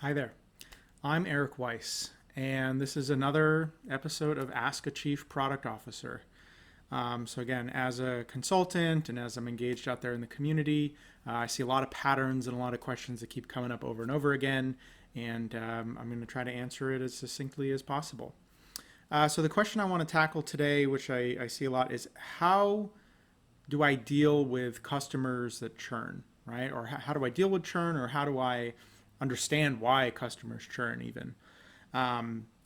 Hi there. I'm Eric Weiss, and this is another episode of Ask a Chief Product Officer. Again, as a consultant and as I'm engaged out there in the community, I see a lot of patterns and a lot of questions that keep coming up over and over again, and I'm going to try to answer it as succinctly as possible. So the question I want to tackle today, which I see a lot, is how do I deal with customers that churn, right? Or how do I deal with churn, or how do I understand why customers churn even?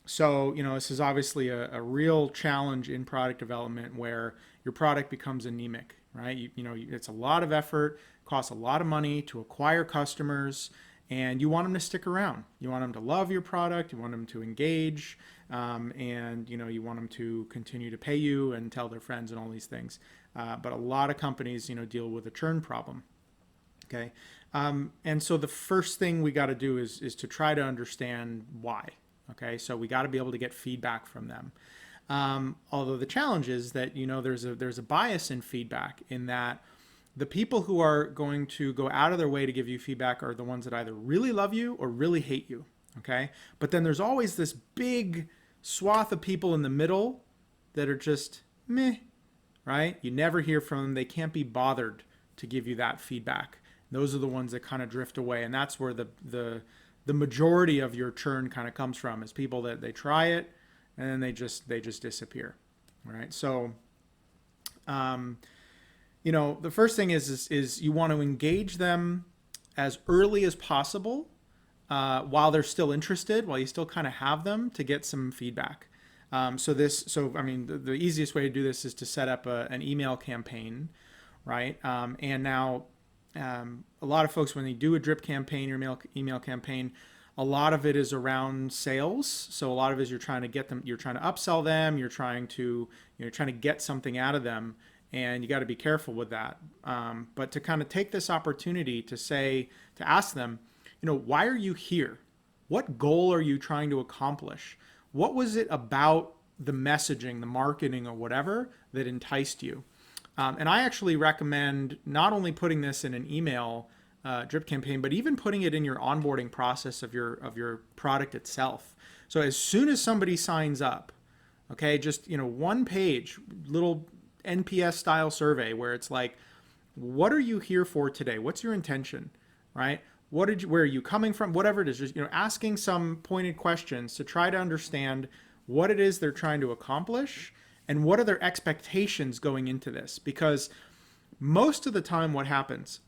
This is obviously a real challenge in product development where your product becomes anemic, right? It's a lot of effort, costs a lot of money to acquire customers, and you want them to stick around. You want them to love your product. You want them to engage, and you want them to continue to pay you and tell their friends and all these things. But a lot of companies, deal with a churn problem. Okay, and so the first thing we got to do is to try to understand why. Okay, so we got to be able to get feedback from them. Although the challenge is that there's a bias in feedback in that the people who are going to go out of their way to give you feedback are the ones that either really love you or really hate you. Okay, but then there's always this big swath of people in the middle that are just meh, right? You never hear from them. They can't be bothered to give you that feedback. Those are the ones that kind of drift away, and that's where the majority of your churn kind of comes from, is people that they try it and then they just disappear. All right. So the first thing is you want to engage them as early as possible, while they're still interested, while you still kind of have them, to get some feedback. The easiest way to do this is to set up an email campaign, right? And now a lot of folks, when they do a drip campaign or email campaign, a lot of it is around sales. So a lot of it is you're trying to get them, you're trying to upsell them, you're trying to get something out of them, and you got to be careful with that. But to kind of take this opportunity to ask them, why are you here? What goal are you trying to accomplish? What was it about the messaging, the marketing, or whatever that enticed you? And I actually recommend not only putting this in an email drip campaign, but even putting it in your onboarding process of your product itself. So as soon as somebody signs up, okay, just one page, little NPS style survey where it's like, what are you here for today? What's your intention, right? Where are you coming from? Whatever it is, just asking some pointed questions to try to understand what it is they're trying to accomplish and what are their expectations going into this. Because most of the time what happens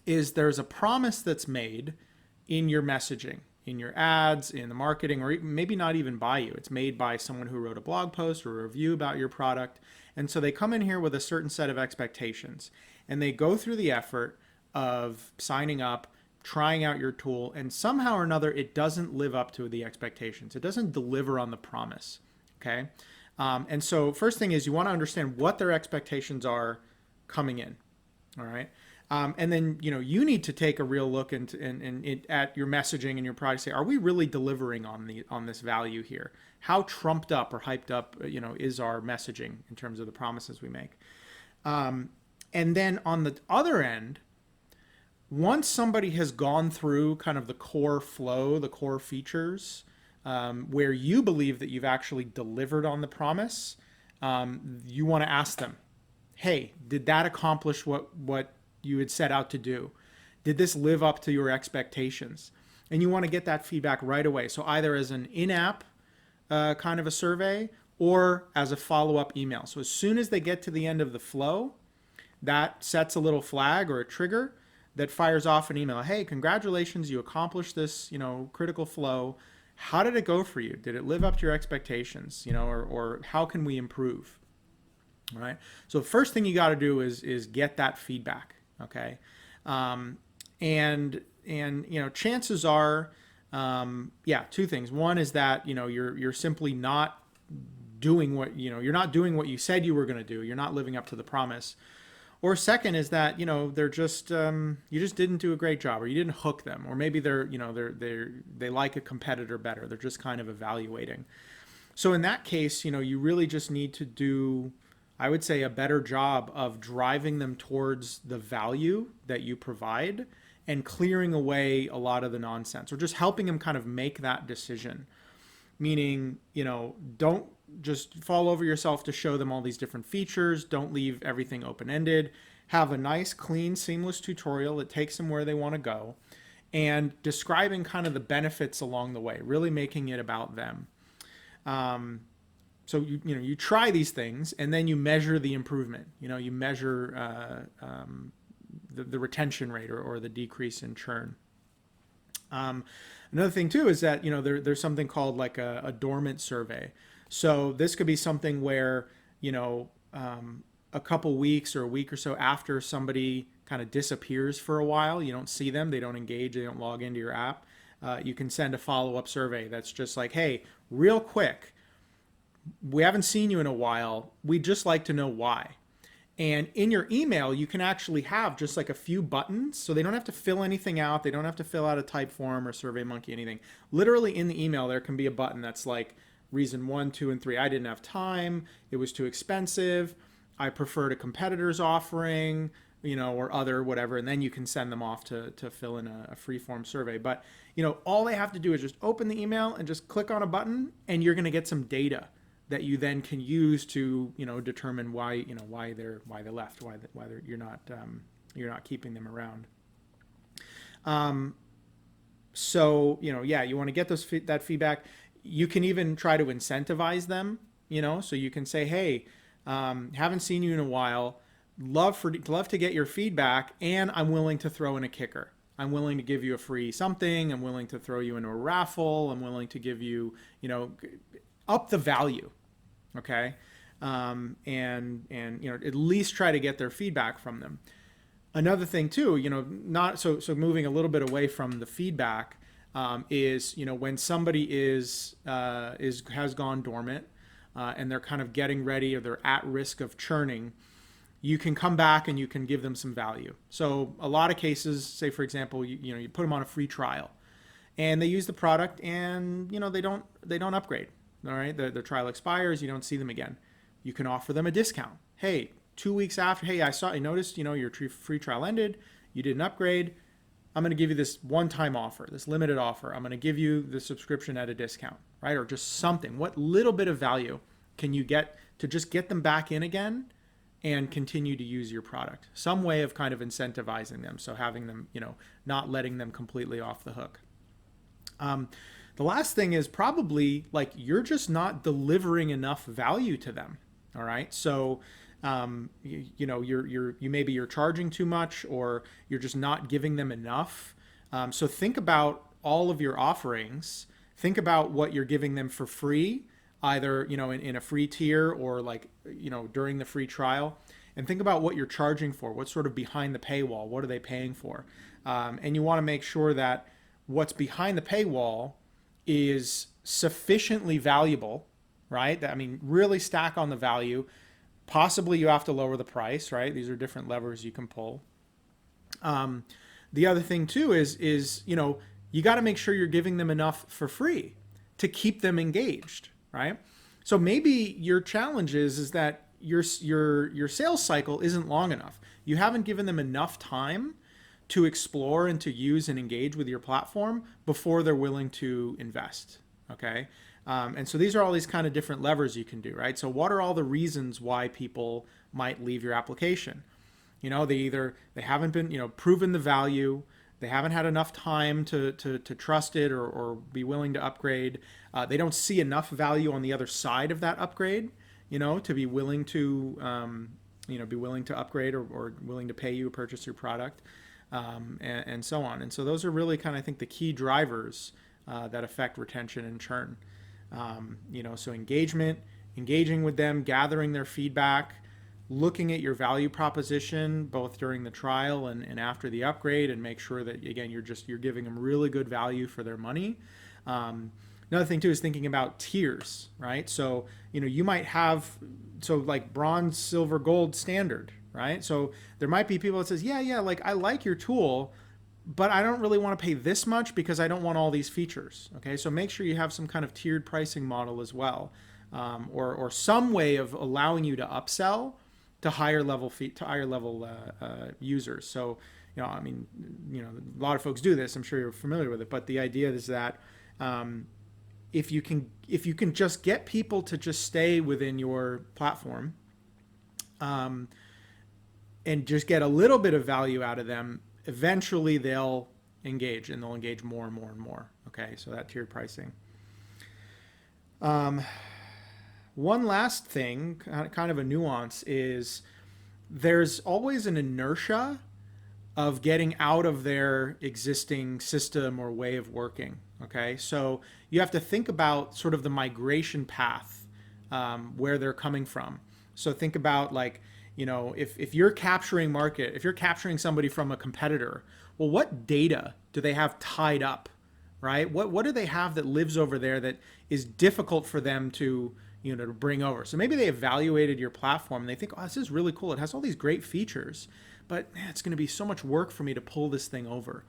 is there's a promise that's made in your messaging, in your ads, in the marketing, or maybe not even by you. It's made by someone who wrote a blog post or a review about your product. And so they come in here with a certain set of expectations, and they go through the effort of signing up, trying out your tool, and somehow or another it doesn't live up to the expectations. It doesn't deliver on the promise. Okay. And so first thing is you want to understand what their expectations are coming in. All right. And then, you need to take a real look at your messaging and your product. Say, are we really delivering on this value here? How trumped up or hyped up, is our messaging in terms of the promises we make? And then on the other end, once somebody has gone through kind of the core flow, the core features, where you believe that you've actually delivered on the promise, you want to ask them, hey, did that accomplish what you had set out to do? Did this live up to your expectations? And you want to get that feedback right away. So either as an in-app kind of a survey or as a follow-up email. So as soon as they get to the end of the flow, that sets a little flag or a trigger that fires off an email. Hey, congratulations, you accomplished this, critical flow. How did it go for you? Did it live up to your expectations? Or how can we improve? All right. So the first thing you got to do is get that feedback. Okay. Chances are, two things. One is that, you're simply not doing you're not doing what you said you were going to do. You're not living up to the promise. Or second is that, they're just, you just didn't do a great job, or you didn't hook them, or maybe they like a competitor better. They're just kind of evaluating. So in that case, you really just need to do, I would say, a better job of driving them towards the value that you provide and clearing away a lot of the nonsense, or just helping them kind of make that decision. Meaning, don't just fall over yourself to show them all these different features. Don't leave everything open-ended. Have a nice, clean, seamless tutorial that takes them where they want to go, and describing kind of the benefits along the way, really making it about them. So you try these things, and then you measure the improvement. You measure the retention rate, or the decrease in churn. Another thing too is that there's something called like a dormant survey. So this could be something where a couple weeks or a week or so after somebody kind of disappears for a while, you don't see them, they don't engage, they don't log into your app, you can send a follow-up survey that's just like, hey, real quick, we haven't seen you in a while, we'd just like to know why. And in your email, you can actually have just like a few buttons, so they don't have to fill anything out. They don't have to fill out a type form or SurveyMonkey, anything. Literally in the email, there can be a button that's like reason 1, 2, and 3. I didn't have time. It was too expensive. I preferred a competitor's offering, or other whatever. And then you can send them off to fill in a free form survey. But, all they have to do is just open the email and just click on a button, and you're going to get some data that you then can use to determine why they left, why you're not keeping them around. So you want to get that feedback. You can even try to incentivize them. So you can say, hey, haven't seen you in a while. Love to get your feedback, and I'm willing to throw in a kicker. I'm willing to give you a free something. I'm willing to throw you into a raffle. I'm willing to give you up the value, okay, and at least try to get their feedback from them. Another thing too, not so moving a little bit away from the feedback, is when somebody has gone dormant, and they're kind of getting ready, or they're at risk of churning, you can come back and you can give them some value. So a lot of cases, say for example, you put them on a free trial, and they use the product, and they don't upgrade. All right, their trial expires, you don't see them again. You can offer them a discount. Hey, 2 weeks after, hey, I noticed, your free trial ended, you didn't upgrade. I'm going to give you this one-time offer, this limited offer. I'm going to give you the subscription at a discount, right? Or just something. What little bit of value can you get to just get them back in again and continue to use your product? Some way of kind of incentivizing them, so having them, not letting them completely off the hook. The last thing is probably like you're just not delivering enough value to them. All right. So, you're charging too much, or you're just not giving them enough. So think about all of your offerings. Think about what you're giving them for free, either, in a free tier, or like, during the free trial, and think about what you're charging for. What's sort of behind the paywall? What are they paying for? And you want to make sure that what's behind the paywall is sufficiently valuable, right? Really stack on the value. Possibly you have to lower the price, right? These are different levers you can pull. The other thing too is you got to make sure you're giving them enough for free to keep them engaged, right? So maybe your challenge is that your sales cycle isn't long enough. You haven't given them enough time to explore and to use and engage with your platform before they're willing to invest, okay? And so these are all these kind of different levers you can do, right? So what are all the reasons why people might leave your application? They haven't been, proven the value, they haven't had enough time to trust it, or be willing to upgrade. They don't see enough value on the other side of that upgrade, to be willing to, upgrade, or willing to pay you, purchase your product, and so on. And so those are really kind of, I think, the key drivers that affect retention and churn. So engaging with them, gathering their feedback, looking at your value proposition both during the trial and after the upgrade, and make sure that, again, you're giving them really good value for their money. Another thing too is thinking about tiers, right? So you might have like bronze, silver, gold, standard, right? So there might be people that says, yeah, like I like your tool, but I don't really want to pay this much because I don't want all these features. Okay, so make sure you have some kind of tiered pricing model as well, or some way of allowing you to upsell to higher level users. So, I mean, a lot of folks do this. I'm sure you're familiar with it. But the idea is that if you can just get people to just stay within your platform, and just get a little bit of value out of them, eventually they'll engage, and they'll engage more and more and more. Okay, so that tiered pricing. One last thing, kind of a nuance, is there's always an inertia of getting out of their existing system or way of working. Okay, so you have to think about sort of the migration path, where they're coming from. So think about, like, if you're capturing if you're capturing somebody from a competitor, well, what data do they have tied up, right? What do they have that lives over there that is difficult for them to to bring over? So maybe they evaluated your platform and they think, oh, this is really cool. It has all these great features, but man, it's going to be so much work for me to pull this thing over.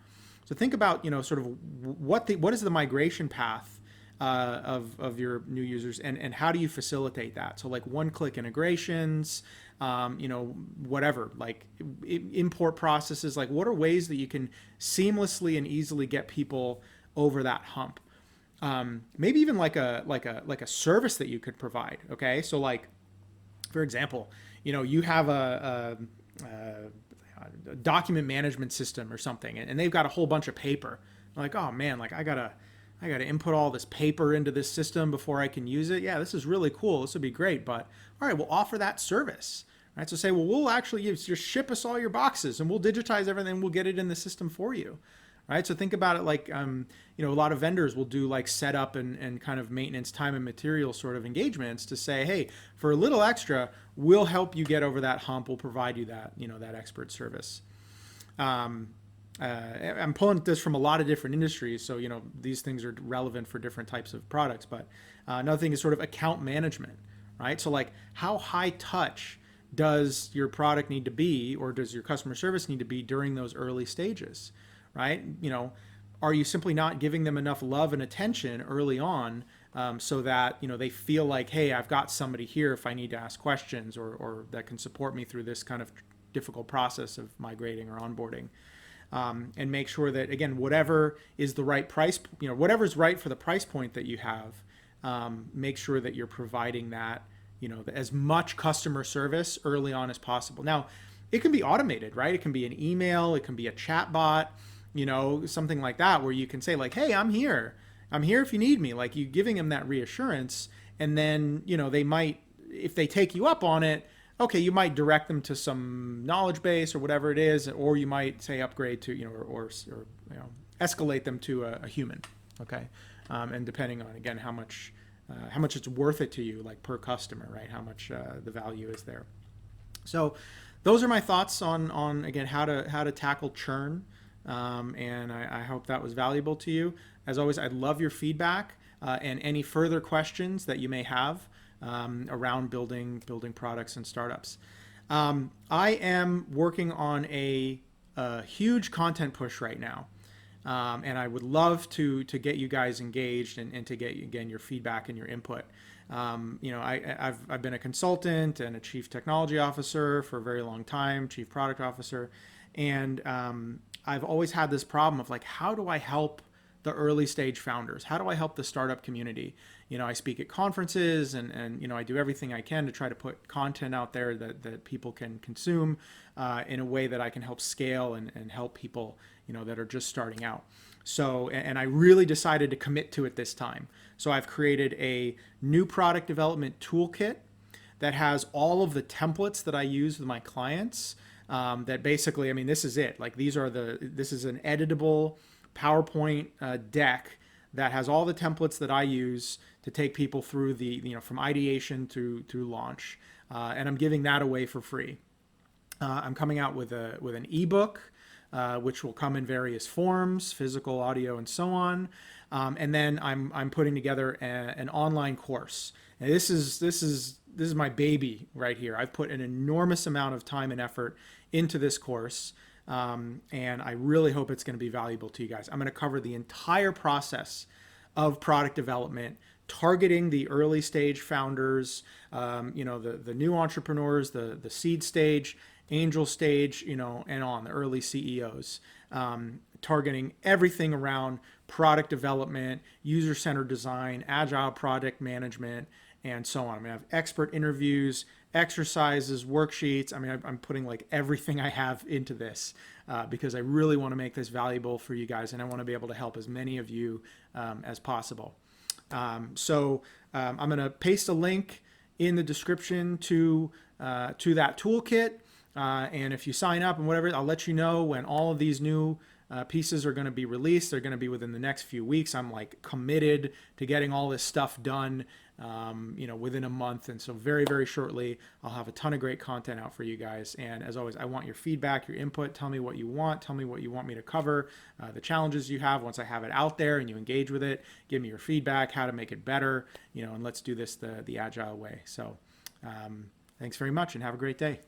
So think about, sort of what is the migration path of your new users, and how do you facilitate that? So like one-click integrations, whatever, like import processes, like what are ways that you can seamlessly and easily get people over that hump? Maybe even like a service that you could provide. Okay, so like, for example, you have a document management system or something, and they've got a whole bunch of paper. Like, oh man, like I gotta input all this paper into this system before I can use it. Yeah, this is really cool. This would be great, but all right, we'll offer that service. Right, so say, well, we'll actually just ship us all your boxes, and we'll digitize everything. We'll get it in the system for you. Right, so think about it like, a lot of vendors will do like setup and kind of maintenance, time and material sort of engagements to say, hey, for a little extra, we'll help you get over that hump. We'll provide you that, that expert service. I'm pulling this from a lot of different industries, so these things are relevant for different types of products. But another thing is sort of account management, right? So like, how high touch does your product need to be, or does your customer service need to be during those early stages? Right? Are you simply not giving them enough love and attention early on, so that they feel like, hey, I've got somebody here if I need to ask questions, or that can support me through this kind of difficult process of migrating or onboarding, and make sure that, again, whatever is the right price, whatever's right for the price point that you have, make sure that you're providing that, as much customer service early on as possible. Now, it can be automated, right? It can be an email, it can be a chat bot, something like that, where you can say like, hey, I'm here if you need me, like you giving them that reassurance. And then, they might, if they take you up on it, okay, you might direct them to some knowledge base or whatever it is, or you might say upgrade to, or escalate them to a human. Okay. And depending on, again, how much it's worth it to you, like per customer, right? How much the value is there. So those are my thoughts on again, how to tackle churn. And I hope that was valuable to you. As always, I'd love your feedback, and any further questions that you may have around building products and startups. I am working on a huge content push right now, and I would love to get you guys engaged and to get, again, your feedback and your input. I've been a consultant and a chief technology officer for a very long time, chief product officer, and I've always had this problem of like, how do I help the early stage founders? How do I help the startup community? I speak at conferences, and I do everything I can to try to put content out there that people can consume in a way that I can help scale and help people that are just starting out. So, and I really decided to commit to it this time. So I've created a new product development toolkit that has all of the templates that I use with my clients. That basically, this is it. Like this is an editable PowerPoint deck that has all the templates that I use to take people through the, from ideation to launch. And I'm giving that away for free. I'm coming out with an ebook, which will come in various forms, physical, audio, and so on. And then I'm putting together an online course. And this is my baby right here. I've put an enormous amount of time and effort into this course, and I really hope it's going to be valuable to you guys. I'm going to cover the entire process of product development targeting the early stage founders, the new entrepreneurs, the seed stage, angel stage, and on the early CEOs, targeting everything around product development, user-centered design, agile product management, and so on. I have expert interviews, exercises, worksheets. I'm putting like everything I have into this because I really want to make this valuable for you guys, and I want to be able to help as many of you as possible. So I'm going to paste a link in the description to that toolkit. And if you sign up and whatever, I'll let you know when all of these new pieces are going to be released. They're going to be within the next few weeks. I'm like committed to getting all this stuff done, within a month. And so very, very shortly, I'll have a ton of great content out for you guys. And as always, I want your feedback, your input. Tell me what you want. Tell me what you want me to cover, the challenges you have once I have it out there and you engage with it. Give me your feedback, how to make it better, and let's do this the agile way. So thanks very much and have a great day.